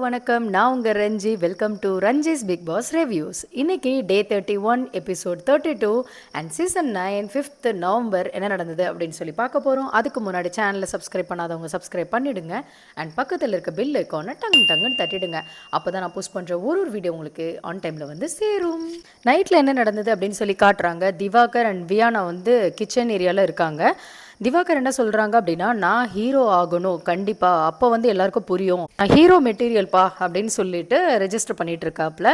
வணக்கம். நான் உங்க Ranji. Welcome to Ranji's Bigg Boss reviews. இன்னைக்கு day 31 episode 32 and season 9 5th November என்ன நடந்தது அப்படின்னு சொல்லி பார்க்க போகிறோம். அதுக்கு முன்னாடி சேனலை சப்ஸ்கிரைப் பண்ணாதவங்க சப்ஸ்கிரைப் பண்ணிவிடுங்க. அண்ட் பக்கத்தில் இருக்க பெல் ஐக்கானை டங்குன்னு தட்டிடுங்க. அப்போ தான் நான் போஸ்ட் பண்ணுற ஒரு வீடியோ உங்களுக்கு ஆன் டைமில் வந்து சேரும். நைட்டில் என்ன நடந்தது அப்படின்னு சொல்லி காட்டுறாங்க. திவாகர் அண்ட் வியானா வந்து கிச்சன் ஏரியாவில் இருக்காங்க. திவாகர் என்ன சொல்கிறாங்க அப்படின்னா, நான் ஹீரோ ஆகணும் கண்டிப்பாக, அப்போ வந்து எல்லாருக்கும் புரியும், நான் ஹீரோ மெட்டீரியல்ப்பா அப்படின்னு சொல்லிட்டு ரெஜிஸ்டர் பண்ணிட்டு இருக்காப்புல.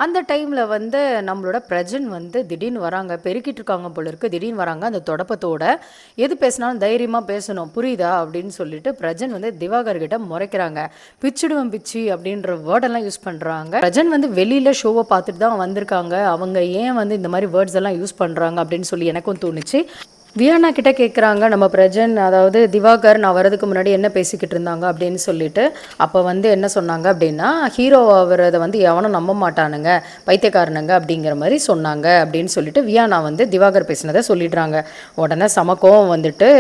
அந்த டைமில் வந்து நம்மளோட பிரஜன் வந்து திடீர்னு வராங்க, பெருக்கிட்டு இருக்காங்க போல இருக்குது. திடீர்னு வராங்க அந்த தொடப்பத்தோட. எது பேசினாலும் தைரியமாக பேசணும், புரியுதா அப்படின்னு சொல்லிட்டு பிரஜன் வந்து திவாகர் கிட்ட முறைக்கிறாங்க. பிச்சுடுவன் பிச்சு அப்படின்ற வேர்டெல்லாம் யூஸ் பண்ணுறாங்க. பிரஜன் வந்து வெளியில் ஷோவை பார்த்துட்டு தான் வந்திருக்காங்க. அவங்க ஏன் வந்து இந்த மாதிரி வேர்ட்ஸ் எல்லாம் யூஸ் பண்ணுறாங்க அப்படின்னு சொல்லி எனக்கும் தோணுச்சு. வியானா கிட்ட கேட்குறாங்க, நம்ம பிரஜன் அதாவது திவாகர் நான் வரதுக்கு முன்னாடி என்ன பேசிக்கிட்டு இருந்தாங்க அப்படின்னு சொல்லிட்டு. அப்போ வந்து என்ன சொன்னாங்க அப்படின்னா, ஹீரோ ஆகிறத வந்து எவனும் நம்ப மாட்டானுங்க, பைத்தியக்காரனுங்க அப்படிங்கிற மாதிரி சொன்னாங்க அப்படின்னு சொல்லிட்டு வியானா வந்து திவாகர் பேசினதை சொல்லிடுறாங்க. உடனே சமக்கம் வந்துட்டு,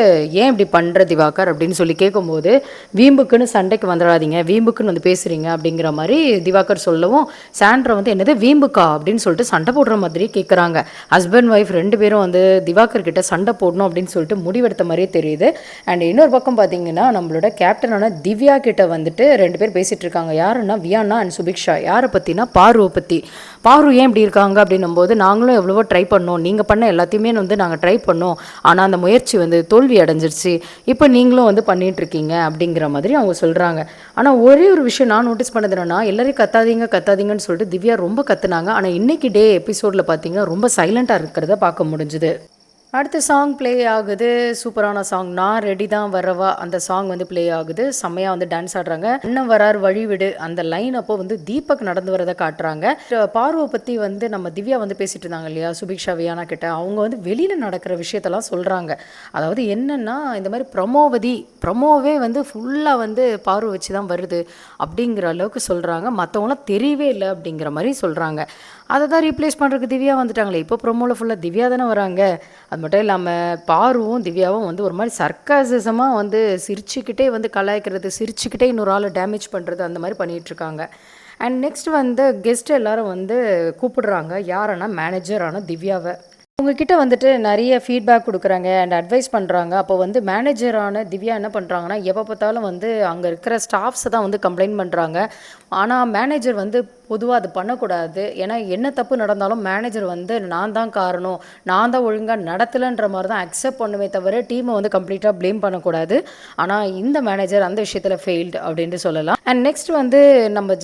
ஏன் இப்படி பண்ணுற திவாகர் அப்படின்னு சொல்லி கேட்கும்போது, வீம்புக்குன்னு சண்டைக்கு வந்துடாதீங்க, வீம்புக்குன்னு வந்து பேசுகிறீங்க அப்படிங்கிற மாதிரி திவாகர் சொல்லவும், சாண்ட்ரா வந்து என்னது வீம்புக்கா அப்படின்னு சொல்லிட்டு சண்டை போடுற மாதிரி கேட்குறாங்க. ஹஸ்பண்ட் ஒய்ஃப் ரெண்டு பேரும் வந்து திவாகர் கிட்ட சண்டை போடணும் அப்படின்னு சொல்லிட்டு முடிவெடுத்த மாதிரியே தெரியுது. அண்ட் இன்னொரு பக்கம் பார்த்தீங்கன்னா, நம்மளோட கேப்டனான திவ்யா கிட்ட வந்துட்டு ரெண்டு பேர் பேசிகிட்டு இருக்காங்க. யாருன்னா வியானா அண்ட் சுபிக்ஷா. யாரை பற்றினா பார்வை பற்றி. பாரு ஏன் இப்படி இருக்காங்க அப்படின்னும் போது, நாங்களும் எவ்வளவோ ட்ரை பண்ணோம், நீங்கள் பண்ண எல்லாத்தையுமே வந்து நாங்கள் ட்ரை பண்ணோம், ஆனால் அந்த முயற்சி வந்து தோல்வி அடைஞ்சிருச்சு, இப்போ நீங்களும் வந்து பண்ணிகிட்ருக்கீங்க அப்படிங்கிற மாதிரி அவங்க சொல்கிறாங்க. ஆனால் ஒரே ஒரு விஷயம் நான் நோட்டீஸ் பண்ணது என்னன்னா, எல்லாரையும் கத்தாதீங்கன்னு சொல்லிட்டு திவ்யா ரொம்ப கத்துனாங்க. ஆனால் இன்னைக்கு டே எபிசோடில் பார்த்தீங்கன்னா ரொம்ப சைலண்ட்டாக இருக்கிறத பார்க்க முடிஞ்சுது. அடுத்த சாங் ப்ளே ஆகுது. சூப்பரான சாங், நான் ரெடி தான் வரவா, அந்த சாங் வந்து ப்ளே ஆகுது. செம்மையாக வந்து டான்ஸ் ஆடுறாங்க. அண்ணன் வரார் வழிவிடு அந்த லைன் அப்போ வந்து தீபக் நடந்து வரதை காட்டுறாங்க. பார்வை பற்றி வந்து நம்ம திவ்யா வந்து பேசிட்டு இருந்தாங்க இல்லையா, சுபிக்ஷா வியானா கிட்ட. அவங்க வந்து வெளியில் நடக்கிற விஷயத்தெல்லாம் சொல்கிறாங்க. அதாவது என்னென்னா, இந்த மாதிரி ப்ரமோவே வந்து ஃபுல்லாக வந்து பார்வை வச்சு தான் வருது அப்படிங்கிற அளவுக்கு சொல்கிறாங்க. மற்றவங்களாம் தெரியவே இல்லை அப்படிங்கிற மாதிரி சொல்கிறாங்க. அதை தான் ரீப்ளேஸ் பண்ணுறதுக்கு திவ்யா வந்துட்டாங்களே. இப்போ ப்ரொமோவில் ஃபுல்லாக திவ்யா தானே வராங்க. அது மட்டும் இல்லாமல் பாருவும் திவ்யாவும் வந்து ஒரு மாதிரி சர்க்காசிசமாக வந்து சிரிச்சுக்கிட்டே வந்து கலாய்க்கிறது, சிரிச்சுக்கிட்டே இன்னொரு ஆளை டேமேஜ் பண்ணுறது, அந்த மாதிரி பண்ணிகிட்ருக்காங்க. அண்ட் நெக்ஸ்ட் வந்து கெஸ்ட் எல்லாரும் வந்து கூப்பிடுறாங்க. யாருன்னா மேனேஜரான திவ்யாவை. உங்ககிட்ட வந்துட்டு நிறைய ஃபீட்பேக் கொடுக்குறாங்க அண்ட் அட்வைஸ் பண்ணுறாங்க. அப்போ வந்து மேனேஜரான திவ்யா என்ன பண்ணுறாங்கன்னா, எப்போ பார்த்தாலும் வந்து அங்கே இருக்கிற ஸ்டாஃப்ஸை தான் வந்து கம்ப்ளைண்ட் பண்ணுறாங்க. ஆனால் மேனேஜர் வந்து பொதுவாக அது பண்ணக்கூடாது. ஏன்னா என்ன தப்பு நடந்தாலும் மேனேஜர் வந்து நான் தான் காரணம், நான் தான் ஒழுங்காக நடத்தலைன்ற மாதிரி தான் அக்செப்ட் பண்ணுமே தவிர டீமை வந்து கம்ப்ளீட்டாக ப்ளேம் பண்ணக்கூடாது. ஆனால் இந்த மேனேஜர் அந்த விஷயத்தில் ஃபெயில்டு அப்படின்ட்டு சொல்லலாம். அண்ட் நெக்ஸ்ட் வந்து நம்ம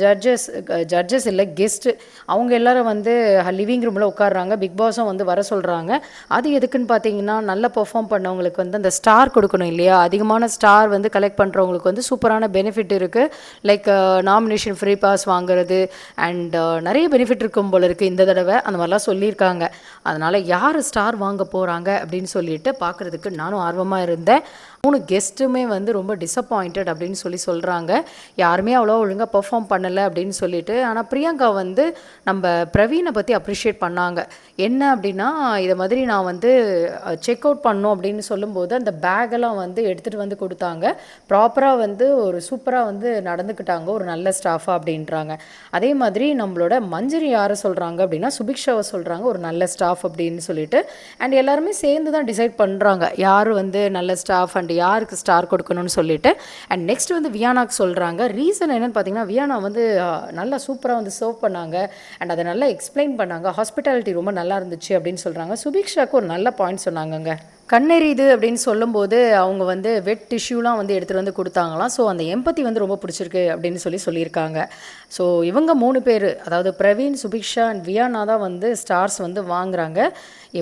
ஜட்ஜஸ் இல்லை கெஸ்ட்டு, அவங்க எல்லாரும் வந்து லிவிங் ரூமில் உட்காடுறாங்க. பிக் பாஸும் வந்து வர சொல்கிறாங்க. அது எதுக்குன்னு பார்த்தீங்கன்னா, நல்லா பெர்ஃபார்ம் பண்ணவங்களுக்கு வந்து அந்த ஸ்டார் கொடுக்கணும் இல்லையா. அதிகமான ஸ்டார் வந்து கலெக்ட் பண்ணுறவங்களுக்கு வந்து சூப்பரான பெனிஃபிட் இருக்குது. லைக் நாமினேஷன் ஃப்ரீ பாஸ் வாங்குறது அண்ட் நிறைய பெனிஃபிட் இருக்கும் போல இருக்குது இந்த தடவை. அந்த மாதிரிலாம் சொல்லியிருக்காங்க. அதனால் யார் ஸ்டார் வாங்க போகிறாங்க அப்படின்னு சொல்லிட்டு பார்க்குறதுக்கு நானும் ஆர்வமாக இருந்தேன். 3 கெஸ்ட்டுமே வந்து ரொம்ப டிசப்பாயிண்டட் அப்படின்னு சொல்கிறாங்க. யாருமே அவ்வளோ ஒழுங்காக பெர்ஃபார்ம் பண்ணலை அப்படின்னு சொல்லிட்டு. ஆனால் பிரியங்கா வந்து நம்ம பிரவீனை பற்றி அப்ரிஷியேட் பண்ணாங்க. என்ன அப்படின்னா, இதை மாதிரி நான் வந்து செக் அவுட் பண்ணோம் அப்படின்னு சொல்லும்போது அந்த பேக்கெல்லாம் வந்து எடுத்துகிட்டு வந்து கொடுத்தாங்க. ப்ராப்பராக வந்து ஒரு சூப்பராக வந்து நடந்துக்கிட்டாங்க, ஒரு நல்ல ஸ்டாஃபாக அப்படின்றாங்க. அதே மாதிரி நம்மளோட மஞ்சரி யாரை சொல்கிறாங்க அப்படின்னா, சுபிக்ஷாவை சொல்கிறாங்க ஒரு நல்ல ஸ்டாஃப் அப்படின்னு சொல்லிட்டு. அண்ட் எல்லாருமே சேர்ந்து தான் டிசைட் பண்ணுறாங்க யார் வந்து நல்ல ஸ்டாஃப் அண்ட் யாருக்கு ஸ்டார் கொடுக்கணும்னு சொல்லிட்டு. அண்ட் நெக்ஸ்ட் வந்து வியானாக்கு சொல்கிறாங்க. ரீசன் என்னென்னு பார்த்தீங்கன்னா, வியானா வந்து நல்லா சூப்பராக வந்து சர்வ் பண்ணாங்க அண்ட் அதை நல்லா எக்ஸ்பிளைன் பண்ணாங்க. ஹாஸ்பிட்டாலிட்டி ரொம்ப நல்லா இருந்துச்சு அப்படின்னு சொல்கிறாங்க. சுபிக்ஷாவுக்கு ஒரு நல்ல பாயிண்ட் சொன்னாங்கங்க. கண்ணெறியுது அப்படின்னு சொல்லும்போது அவங்க வந்து வெட் டிஷ்யூலாம் வந்து எடுத்துகிட்டு வந்து கொடுத்தாங்களாம். ஸோ அந்த எம்பத்தி வந்து ரொம்ப பிடிச்சிருக்கு அப்படின்னு சொல்லியிருக்காங்க. ஸோ இவங்க 3 பேர், அதாவது பிரவீன், சுபிக்ஷா அண்ட் வியானா தான் வந்து ஸ்டார்ஸ் வந்து வாங்குறாங்க.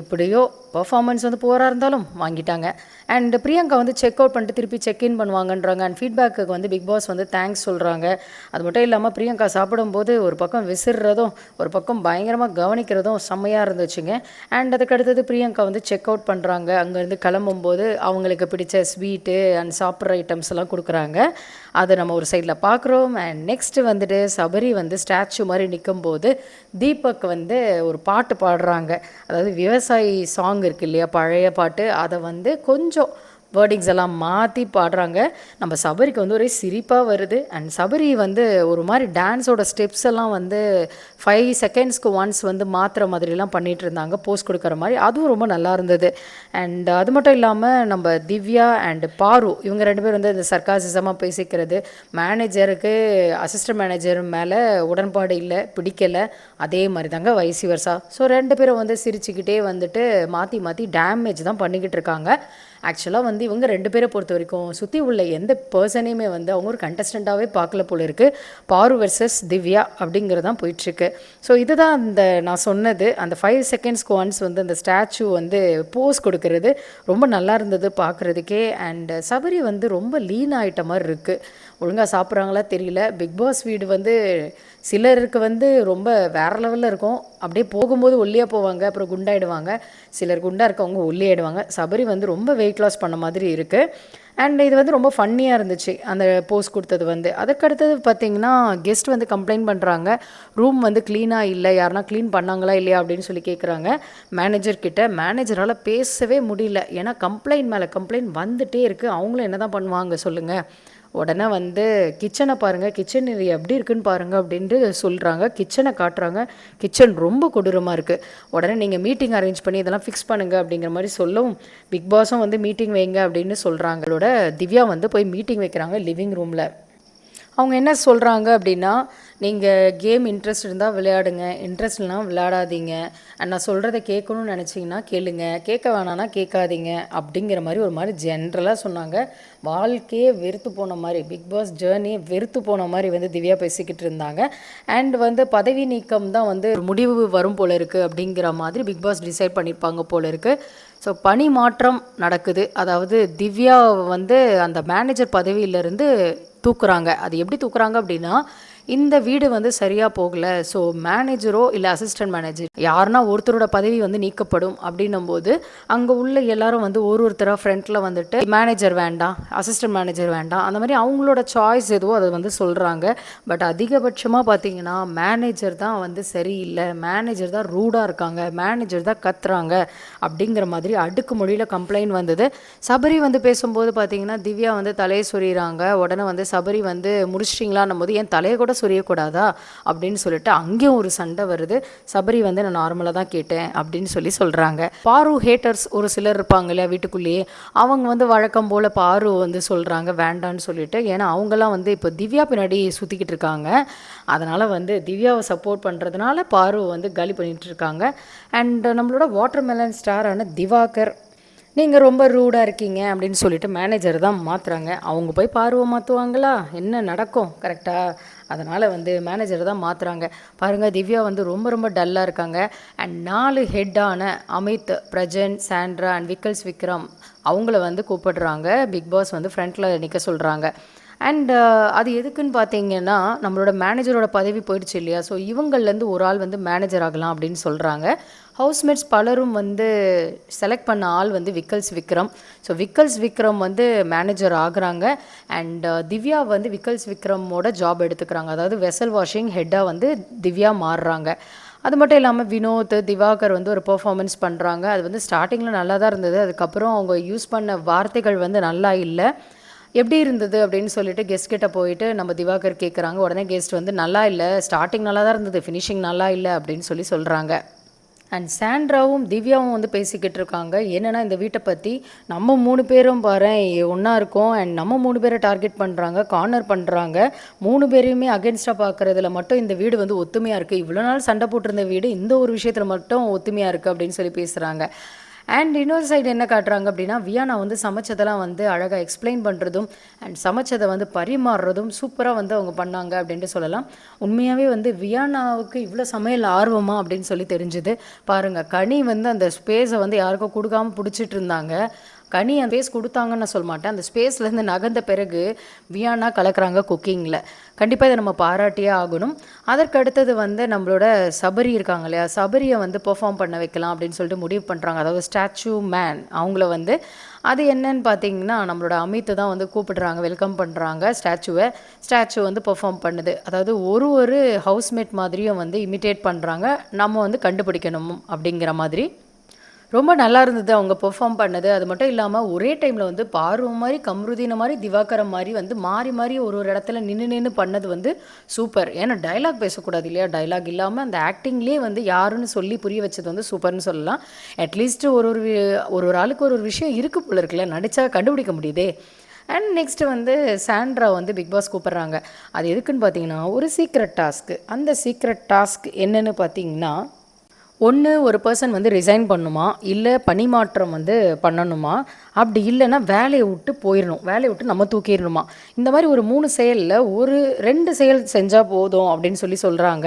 எப்படியோ பர்ஃபார்மன்ஸ் வந்து போராக இருந்தாலும் வாங்கிட்டாங்க. அண்ட் பிரியங்கா வந்து செக் அவுட் பண்ணிட்டு திருப்பி செக்இன் பண்ணுவாங்கன்றாங்க. அண்ட் ஃபீட்பேக்கு வந்து பிக் பாஸ் வந்து தேங்க்ஸ் சொல்கிறாங்க. அது மட்டும் இல்லாமல் பிரியங்கா சாப்பிடும்போது ஒரு பக்கம் விசிறதும் ஒரு பக்கம் பயங்கரமாக கவனிக்கிறதும் செம்மையாக இருந்துச்சுங்க. அண்ட் அதுக்கடுத்தது பிரியங்கா வந்து செக் அவுட் பண்ணுறாங்க. அங்கேருந்து கிளம்பும்போது அவங்களுக்கு பிடிச்ச ஸ்வீட்டு அண்ட் சாப்பிட்ற ஐட்டம்ஸ் எல்லாம் கொடுக்குறாங்க. அதை நம்ம ஒரு சைடில் பார்க்குறோம். அண்ட் நெக்ஸ்ட்டு வந்துட்டு சபரி வந்து ஸ்டாச்சு மாதிரி நிற்கும்போது தீபக் வந்து ஒரு பாட்டு பாடுறாங்க. அதாவது விவசாயி சாங் இருக்கு இல்லையா, பழைய பாட்டு, அதை வந்து கொஞ்சம் வேர்டிங்ஸ் எல்லாம் மாற்றி பாடுறாங்க. நம்ம சபரிக்கு வந்து ஒரே சிரிப்பாக வருது. அண்ட் சபரி வந்து ஒரு மாதிரி டான்ஸோட ஸ்டெப்ஸ் எல்லாம் வந்து 5 செகண்ட்ஸ்க்கு ஒன்ஸ் வந்து மாற்றுற மாதிரிலாம் பண்ணிகிட்டு இருந்தாங்க, போஸ் கொடுக்குற மாதிரி. அதுவும் ரொம்ப நல்லா இருந்தது. அண்ட் அது மட்டும் இல்லாமல் நம்ம திவ்யா அண்ட் பாரு இவங்க 2 பேர் வந்து இந்த சர்க்காசிசமாக பேசிக்கிறது, மேனேஜருக்கு அசிஸ்டன்ட் மேனேஜர் மேலே உடன்பாடு இல்லை, பிடிக்கலை, அதே மாதிரி தாங்க வைசி வர்சா. ஸோ 2 பேரும் வந்து சிரிச்சுக்கிட்டே வந்துட்டு மாற்றி மாற்றி டேமேஜ் தான் பண்ணிக்கிட்டு இருக்காங்க. ஆக்சுவலாக வந்து இவங்க 2 பேரை பொறுத்த வரைக்கும் சுற்றி உள்ள எந்த பர்சனையுமே வந்து அவங்க ஒரு கண்டஸ்டண்ட்டாகவே பார்க்கல போல இருக்குது. பாரு வெர்சஸ் திவ்யா அப்படிங்கிறது தான் போயிட்டுருக்கு. ஸோ இதுதான் அந்த நான் சொன்னது, அந்த 5 செகண்ட்ஸ்க்கு ஒன்ஸ் வந்து அந்த ஸ்டாச்சு வந்து போஸ் கொடுக்கறது ரொம்ப நல்லா இருந்தது பார்க்குறதுக்கே. அண்ட் சபரி வந்து ரொம்ப லீன் ஆகிட்ட மாதிரி இருக்குது. ஒழுங்காக சாப்பிட்றாங்களா தெரியல. பிக் பாஸ் வீடு வந்து சிலருக்கு வந்து ரொம்ப வேறு லெவலில் இருக்கும், அப்படியே போகும்போது ஒல்லியாக போவாங்க, அப்புறம் குண்டாயிடுவாங்க. சிலர் குண்டாக இருக்கவங்க ஒல்லியாயிடுவாங்க. சபரி வந்து ரொம்ப வெயிட் லாஸ் பண்ண மாதிரி இருக்குது. அண்ட் இது வந்து ரொம்ப ஃபன்னியாக இருந்துச்சு அந்த போஸ்ட் கொடுத்தது வந்து. அதுக்கடுத்தது பார்த்திங்கன்னா கெஸ்ட் வந்து கம்ப்ளைண்ட் பண்ணுறாங்க, ரூம் வந்து க்ளீனாக இல்லை, யாருனா க்ளீன் பண்ணாங்களா இல்லையா அப்படின்னு சொல்லி கேட்குறாங்க மேனேஜர்கிட்ட. மேனேஜரால் பேசவே முடியல, ஏன்னா கம்ப்ளைண்ட் மேலே கம்ப்ளைண்ட் வந்துகிட்டே இருக்குது. அவங்களும் என்ன தான் பண்ணுவாங்க சொல்லுங்கள். உடனே வந்து கிச்சனை பாருங்கள், கிச்சன் இது எப்படி இருக்குன்னு பாருங்கள் அப்படின்ட்டு சொல்கிறாங்க. கிச்சனை காட்டுறாங்க. கிச்சன் ரொம்ப கொடூரமாக இருக்குது. உடனே நீங்கள் மீட்டிங் அரேஞ்ச் பண்ணி இதெல்லாம் ஃபிக்ஸ் பண்ணுங்கள் அப்படிங்கிற மாதிரி சொல்லவும் பிக் பாஸும் வந்து மீட்டிங் வைங்க அப்படின்னு சொல்கிறாங்க. அதோட திவ்யா வந்து போய் மீட்டிங் வைக்கிறாங்க லிவிங் ரூமில். அவங்க என்ன சொல்கிறாங்க அப்படின்னா, நீங்கள் கேம் இன்ட்ரெஸ்ட் இருந்தால் விளையாடுங்க, இன்ட்ரெஸ்ட் இல்லைனா விளையாடாதீங்க, அண்ட் நான் சொல்கிறத கேட்கணும்னு நினச்சிங்கன்னா கேளுங்க, கேட்க வேணான்னா கேட்காதீங்க அப்படிங்கிற மாதிரி ஒரு மாதிரி ஜென்ரலாக சொன்னாங்க. வாழ்க்கையே வெறுத்து போன மாதிரி, பிக் பாஸ் ஜேர்னியே வெறுத்து போன மாதிரி வந்து திவ்யா பேசிக்கிட்டு இருந்தாங்க. அண்ட் வந்து பதவி நீக்கம் தான் வந்து ஒரு முடிவு வரும் போல இருக்குது அப்படிங்கிற மாதிரி பிக் பாஸ் டிசைட் பண்ணியிருப்பாங்க போல இருக்குது. ஸோ பணி மாற்றம் நடக்குது. அதாவது திவ்யா வந்து அந்த மேனேஜர் பதவியிலேருந்து தூக்குறாங்க. அது எப்படி தூக்குறாங்க அப்படின்னா, இந்த வீடு வந்து சரியாக போகலை, ஸோ மேனேஜரோ இல்லை அசிஸ்டன்ட் மேனேஜர் யாருன்னா ஒருத்தரோட பதவி வந்து நீக்கப்படும் அப்படின்னும் போது அங்கே உள்ள எல்லாரும் வந்து ஒருத்தராக ஃப்ரண்ட்டில் வந்துட்டு மேனேஜர் வேண்டாம், அசிஸ்டன்ட் மேனேஜர் வேண்டாம், அந்த மாதிரி அவங்களோட சாய்ஸ் எதுவோ அதை வந்து சொல்கிறாங்க. பட் அதிகபட்சமாக பார்த்தீங்கன்னா மேனேஜர் தான் வந்து சரியில்லை, மேனேஜர் தான் ரூடாக இருக்காங்க, மேனேஜர் தான் கத்துறாங்க அப்படிங்கிற மாதிரி அடுக்கு மொழியில் கம்ப்ளைண்ட் வந்தது. சபரி வந்து பேசும்போது பார்த்தீங்கன்னா திவ்யா வந்து தலையை சொறிகிறாங்க. உடனே வந்து சபரி வந்து முடிச்சிட்டிங்களான்னும் போது என் தலையை கூட சொரியக்கூடாதா அப்படின்னு சொல்லிட்டு அங்கேயும் ஒரு சண்டை வருது. சபரி வந்து நான் நார்மலாக தான் கேட்டேன் அப்படின்னு சொல்லி சொல்கிறாங்க. பாரு ஹேட்டர்ஸ் ஒரு சிலர் இருப்பாங்க இல்லையா வீட்டுக்குள்ளேயே, அவங்க வந்து வழக்கம் போல் பாரு வந்து சொல்கிறாங்க வேண்டான்னு சொல்லிட்டு. ஏன்னா அவங்களாம் வந்து இப்போ திவ்யா பின்னாடி சுற்றிக்கிட்டு இருக்காங்க. அதனால் வந்து திவ்யாவை சப்போர்ட் பண்ணுறதுனால பாரு வந்து காலி பண்ணிகிட்டு இருக்காங்க. அண்ட் நம்மளோட வாட்டர்மெலன் ஸ்டாரான திவாகர், நீங்கள் ரொம்ப ரூடாக இருக்கீங்க அப்படின்னு சொல்லிட்டு மேனேஜர் தான் மாற்றுறாங்க. அவங்க போய் பார்வை மாற்றுவாங்களா, என்ன நடக்கும் கரெக்டாக? அதனால் வந்து மேனேஜர் தான் மாற்றுறாங்க. பாருங்கள் திவ்யா வந்து ரொம்ப ரொம்ப டல்லாக இருக்காங்க. And 4 ஹெட்டான Amit, Prajan, Sandra and Vikkals Vikram அவங்கள வந்து கூப்பிடுறாங்க. பிக் பாஸ் வந்து ஃப்ரண்ட்டில் நிற்க சொல்கிறாங்க. அண்ட் அது எதுக்குன்னு பார்த்தீங்கன்னா, நம்மளோட மேனேஜரோட பதவி போயிடுச்சு இல்லையா, ஸோ இவங்கள்லேருந்து ஒரு ஆள் வந்து மேனேஜர் ஆகலாம் அப்படின்னு சொல்கிறாங்க. ஹவுஸ்மேட்ஸ் பலரும் வந்து செலக்ட் பண்ண ஆள் வந்து விக்கல்ஸ் விக்ரம். ஸோ விக்கல்ஸ் விக்ரம் வந்து மேனேஜர் ஆகுறாங்க. அண்ட் திவ்யா வந்து விக்கல்ஸ் விக்ரமோட ஜாப் எடுத்துக்கிறாங்க. அதாவது வெசல் வாஷிங் ஹெட்டாக வந்து திவ்யா மாறுறாங்க. அது மட்டும் இல்லாமல் வினோத், திவாகர் வந்து ஒரு பெர்ஃபார்மன்ஸ் பண்ணுறாங்க. அது வந்து ஸ்டார்டிங்கில் நல்லா தான் இருந்தது. அதுக்கப்புறம் அவங்க யூஸ் பண்ண வார்த்தைகள் வந்து நல்லா இல்லை. எப்படி இருந்தது அப்படின்னு சொல்லிட்டு கெஸ்ட் கிட்ட போயிட்டு நம்ம திவாகர் கேட்குறாங்க. உடனே கெஸ்ட் வந்து நல்லா இல்லை, ஸ்டார்டிங் நல்லா தான் இருந்தது, ஃபினிஷிங் நல்லா இல்லை அப்படின்னு சொல்கிறாங்க. அண்ட் சாண்ட்ராவும் திவ்யாவும் வந்து பேசிக்கிட்டு இருக்காங்க. என்னென்னா இந்த வீட்டை பற்றி நம்ம 3 பேரும் பாரு ஒன்றா இருக்கோம், அண்ட் நம்ம 3 பேரை டார்கெட் பண்ணுறாங்க, கார்னர் பண்ணுறாங்க. 3 பேரையுமே அகென்ஸ்டாக பார்க்குறதுல மட்டும் இந்த வீடு வந்து ஒத்துமையாக இருக்குது. இவ்வளோ நாள் சண்டை போட்டிருந்த வீடு இந்த ஒரு விஷயத்தில் மட்டும் ஒத்துமையாக இருக்குது அப்படின்னு சொல்லி பேசுகிறாங்க. அண்ட் இன்னொரு சைடு என்ன காட்டுறாங்க அப்படின்னா, வியானா வந்து சமைச்சதெல்லாம் வந்து அழகாக எக்ஸ்பிளைன் பண்ணுறதும் அண்ட் சமைச்சதை வந்து பரிமாறுறதும் சூப்பராக வந்து அவங்க பண்ணாங்க அப்படின்ட்டு சொல்லலாம். உண்மையாகவே வந்து வியானாவுக்கு இவ்வளோ சமையல் ஆர்வமா அப்படின்னு சொல்லி தெரிஞ்சுது. பாருங்கள் கனி வந்து அந்த ஸ்பேஸை வந்து யாருக்கும் கொடுக்காமல் பிடிச்சிட்டு இருந்தாங்க. கனி அந்த ஸ்பேஸ் கொடுத்தாங்கன்னு நான் சொல்ல மாட்டேன். அந்த ஸ்பேஸ்லேருந்து நகர்ந்த பிறகு வியானா கலக்கிறாங்க குக்கிங்கில். கண்டிப்பாக இதை நம்ம பாராட்டியே ஆகணும். அதற்கு அடுத்தது வந்து நம்மளோட சபரி இருக்காங்க இல்லையா, சபரியை வந்து பெர்ஃபார்ம் பண்ண வைக்கலாம் அப்படின்னு சொல்லிட்டு முடிவு பண்ணுறாங்க. அதாவது ஸ்டாச்சு மேன் அவங்கள வந்து அது என்னன்னு பார்த்தீங்கன்னா நம்மளோட அமித் தான் வந்து கூப்பிடுறாங்க, வெல்கம் பண்ணுறாங்க ஸ்டாச்சு வந்து பெர்ஃபார்ம் பண்ணுது. அதாவது ஒரு ஹவுஸ்மேட் மாதிரியும் வந்து இமிட்டேட் பண்ணுறாங்க, நம்ம வந்து கண்டுபிடிக்கணும் அப்படிங்கிற மாதிரி. ரொம்ப நல்லா இருந்தது அவங்க பெர்ஃபார்ம் பண்ணது. அது மட்டும் இல்லாம ஒரே டைம்ல வந்து பார்வ மாரி, கம்ருதீன மாரி, திவாகரம் மாரி வந்து மாறி மாறி ஒரு ஒரு இடத்துல நின்னு நின்னு பண்ணது வந்து சூப்பர். ஏன்னா டயலாக் பேசக்கூடாது இல்லையா? டயலாக் இல்லாம அந்த ஆக்டிங்லேயே வந்து யாருன்னு சொல்லி புரிய வச்சது வந்து சூப்பர்ன்னு சொல்லலாம். அட்லீஸ்ட் ஒரு ஒரு ஆளுக்கு ஒரு ஒரு விஷயம் இருக்கு போல இருக்குல்ல. நடிச்சா கண்டுபிடிக்க முடியுதே! அண்ட் நெக்ஸ்ட் வந்து சாண்ட்ரா வந்து பிக் பாஸ் கூப்பிடுறாங்க. அது எதுக்குன்னு பார்த்தீங்கன்னா, ஒரு சீக்ரெட் டாஸ்க். அந்த சீக்ரெட் டாஸ்க் என்னன்னு பார்த்தீங்கன்னா, ஒண்ணு ஒரு பெர்சன் வந்து ரிசைன் பண்ணணுமா, இல்ல பணிமாற்றம் வந்து பண்ணணுமா, அப்படி இல்லன்னா வேலைய விட்டு போயிரணும். வேலைய விட்டு நம்ம தூக்கிரணுமா. இந்த மாரி ஒரு 3 செயல்ல ஒரு 2 செயல் செஞ்சா போதும் அப்படின்னு சொல்றாங்க.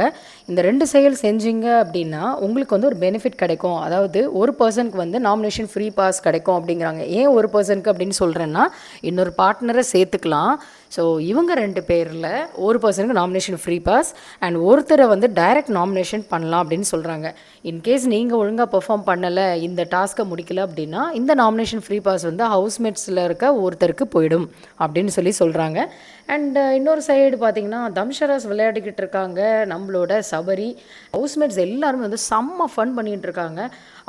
இந்த 2 செயல் செஞ்சீங்க அப்படின்னா, உங்களுக்கு வந்து ஒரு பெனிஃபிட் கிடைக்கும். அதாவது ஒரு பெர்சனுக்கு வந்து நாமினேஷன் ஃப்ரீ பாஸ் கிடைக்கும் அப்படிங்கிறாங்க. ஏன் ஒரு பெர்சனுக்கு அப்படின்னு சொல்றேன்னா, இன்னொரு பார்ட்னர சேர்த்துக்கலாம். ஸோ இவங்க 2 பேர்ல ஒரு பெர்சனுக்கு நாமினேஷன் ஃப்ரீ பாஸ் அண்ட் ஒருத்தரை வந்து டைரக்ட் நாமினேஷன் பண்ணலாம் அப்படின்னு சொல்றாங்க. இன்கேஸ் நீங்கள் ஒழுங்காக பெர்ஃபார்ம் பண்ணலை, இந்த டாஸ்க்கை முடிக்கல அப்படின்னா இந்த நாமினேஷன் ஃப்ரீ பாஸ் வந்து ஹவுஸ்மேட்ஸில் இருக்க ஒருத்தருக்கு போயிடும் அப்படின்னு சொல்கிறாங்க. அண்ட் இன்னொரு சைடு பார்த்தீங்கன்னா தம்ஷராஸ் விளையாடிக்கிட்டு இருக்காங்க. நம்மளோட சபரி ஹவுஸ்மேட்ஸ் எல்லாருமே வந்து செம்ம ஃபன் பண்ணிகிட்டு இருக்காங்க.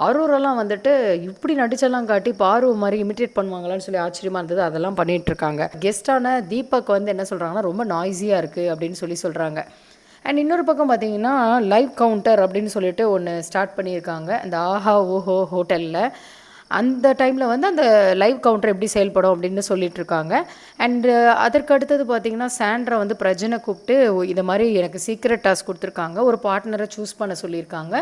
அரோரெல்லாம் வந்துட்டு இப்படி நடிச்செல்லாம் காட்டி பார்வ மாதிரி இமிட்டேட் பண்ணுவாங்களான்னு சொல்லி ஆச்சரியமாக இருந்தது. அதெல்லாம் பண்ணிகிட்டு இருக்காங்க. கெஸ்டான தீபக் வந்து என்ன சொல்கிறாங்கன்னா ரொம்ப நாய்ஸியாக இருக்குது அப்படின்னு சொல்கிறாங்க. அண்ட் இன்னொரு பக்கம் பார்த்தீங்கன்னா லைவ் கவுண்டர் அப்படின்னு சொல்லிட்டு ஒன்று ஸ்டார்ட் பண்ணியிருக்காங்க இந்த ஆஹா ஓஹோ ஹோட்டலில். அந்த டைமில் வந்து அந்த லைவ் கவுண்டர் எப்படி செயல்படும் அப்படின்னு சொல்லிட்டு இருக்காங்க. அண்டு அதற்கு அடுத்தது பார்த்தீங்கன்னா சாண்ட்ரா வந்து பிரஜனை கூப்பிட்டு இது மாதிரி எனக்கு சீக்ரெட் டாஸ்க் கொடுத்துருக்காங்க, ஒரு பார்ட்னரை சூஸ் பண்ண சொல்லியிருக்காங்க.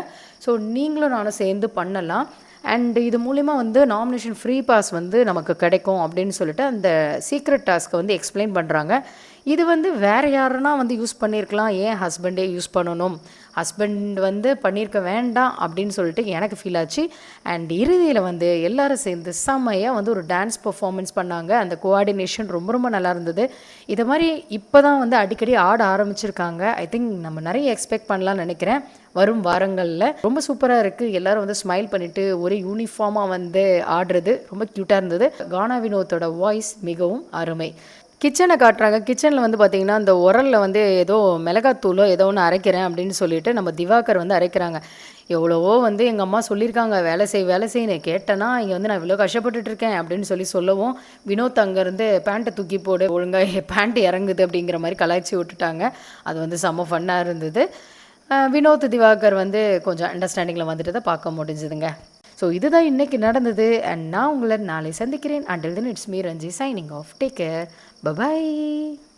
ஸோ நீங்களும் நானும் சேர்ந்து பண்ணலாம் அண்ட் இது மூலிமா வந்து நாமினேஷன் ஃப்ரீ பாஸ் வந்து நமக்கு கிடைக்கும் அப்படின்னு சொல்லிட்டு அந்த சீக்ரெட் டாஸ்க்கை வந்து எக்ஸ்பிளைன் பண்ணுறாங்க. இது வந்து வேறு யாருன்னா வந்து யூஸ் பண்ணியிருக்கலாம், ஏன் ஹஸ்பண்டே யூஸ் பண்ணணும், ஹஸ்பண்ட் வந்து பண்ணியிருக்க வேண்டாம் அப்படின்னு சொல்லிட்டு எனக்கு ஃபீல் ஆச்சு. அண்ட் இறுதியில் வந்து எல்லாரும் சேர்ந்து செம்மையாக வந்து ஒரு டான்ஸ் பர்ஃபார்மன்ஸ் பண்ணாங்க. அந்த கோஆர்டினேஷன் ரொம்ப ரொம்ப நல்லா இருந்தது. இதை மாதிரி இப்போ தான் வந்து அடிக்கடி ஆட ஆரம்பிச்சிருக்காங்க. ஐ திங்க் நம்ம நிறைய எக்ஸ்பெக்ட் பண்ணலாம்னு நினைக்கிறேன் வரும் வாரங்களில். ரொம்ப சூப்பராக இருக்குது. எல்லோரும் வந்து ஸ்மைல் பண்ணிவிட்டு ஒரே யூனிஃபார்மாக வந்து ஆடுறது ரொம்ப க்யூட்டாக இருந்தது. கானா வினோத்தோட வாய்ஸ் மிகவும் அருமை. கிச்சனை காட்டுறாங்க. கிச்சனில் வந்து பார்த்திங்கன்னா அந்த உரலில் வந்து ஏதோ மிளகாத்தூளோ ஏதோ ஒன்று அரைக்கிறேன் அப்படின்னு சொல்லிட்டு நம்ம திவாகர் வந்து அரைக்கிறாங்க. எவ்வளவோ வந்து எங்கள் அம்மா சொல்லியிருக்காங்க வேலை செய்யணும் கேட்டேன்னா இங்கே வந்து நான் இவ்வளோ கஷ்டப்பட்டுட்ருக்கேன் அப்படின்னு சொல்லவும் வினோத் அங்கேருந்து பேண்ட்டை தூக்கி போடு, ஒழுங்காக பேண்ட் இறங்குது அப்படிங்கிற மாதிரி கலாய்ச்சி விட்டுட்டாங்க. அது வந்து செம்ம ஃபன்னாக இருந்தது. வினோத் திவாகர் வந்து கொஞ்சம் அண்டர்ஸ்டாண்டிங்கில் வந்துட்டு தான் பார்க்க முடிஞ்சுதுங்க. ஸோ இதுதான் இன்றைக்கி நடந்தது. அண்ட் நான் உங்களை நாளை சந்திக்கிறேன். Until then it's me Ranji signing off. Take care. Bye bye.